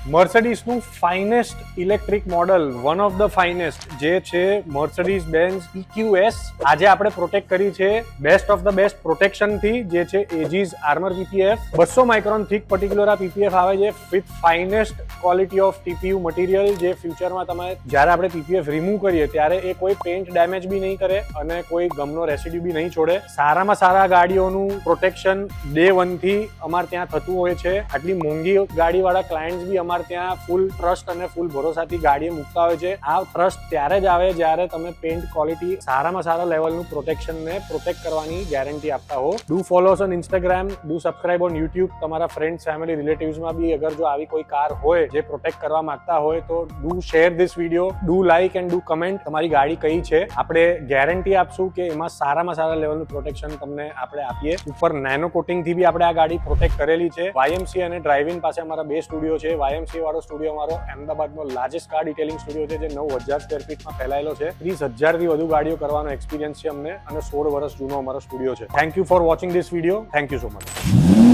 મર્સિડીઝનું finest electric model, one of the finest, જે છે Mercedes Benz EQS. આજે આપણે પ્રોટેક્ટ કરી છે બેસ્ટ ઓફ ધ બેસ્ટ પ્રોટેક્શનથી, જે છે Aegis armour PPF. 200 micron thick particular આ PPF આવે છે with finest quality of TPU material, જે ફ્યુચરમાં તમે જ્યારે આપણે PPF રિમૂવ કરીએ ત્યારે એ કોઈ પેન્ટ ડેમેજ બી નહીં કરે અને કોઈ ગમનો રેસિડ્યુ બી નહીં છોડે. સારામાં સારા ગાડીઓનું પ્રોટેક્શન ડે 1 થી અમારે ત્યાં થતું હોય છે. આટલી મોંઘી ગાડીવાળા ક્લાયન્ટ્સ બી અમારે ત્યાં ફૂલ ટ્રસ્ટ અને ફૂલ ભરોસાથી ગાડી મૂકતા હોય છે. આ ટ્રસ્ટ ત્યારે જ આવે જ્યારે તમે પેન્ટ ક્વોલિટી સારામાં સારા લેવલનું પ્રોટેક્શનને પ્રોટેક્ટ કરવાની ગેરંટી આપતા હો. Do follow us on Instagram, do subscribe on YouTube. તમારા ફ્રેન્ડ્સ, ફેમિલી, રિલેટિવ્સમાં બી અગર જો આવી કોઈ કાર હોય જે પ્રોટેક્ટ કરવા માંગતા હોય તો do share this video, do like and do comment. તમારી ગાડી કઈ છે, આપણે ગેરંટી આપશું કે એમાં સારામાં સારા લેવલનું પ્રોટેક્શન તમને આપણે આપીએ. ઉપર નેનો કોટિંગથી બી આપણે આ ગાડી પ્રોટેક્ટ કરેલી છે. YMC અને ડ્રાઇવિંગ પાસે અમારા બે સ્ટુડિયો છે. YMC વાળો સ્ટુડિયો અમારો અમદાવાદનો લાર્જેસ્ટ કાર ડિટેલિંગ સ્ટુડિયો છે, જે 9000 સ્ક્વેર ફીટમાં ફેલાયેલો છે. 30,000 થી વધુ ગાડીઓ કરવાનો એક્સપિરિયન્સ છે અમને અને 16 વર્ષ જૂનો અમારો સ્ટુડિયો છે. Thank you for watching this video. Thank you so much.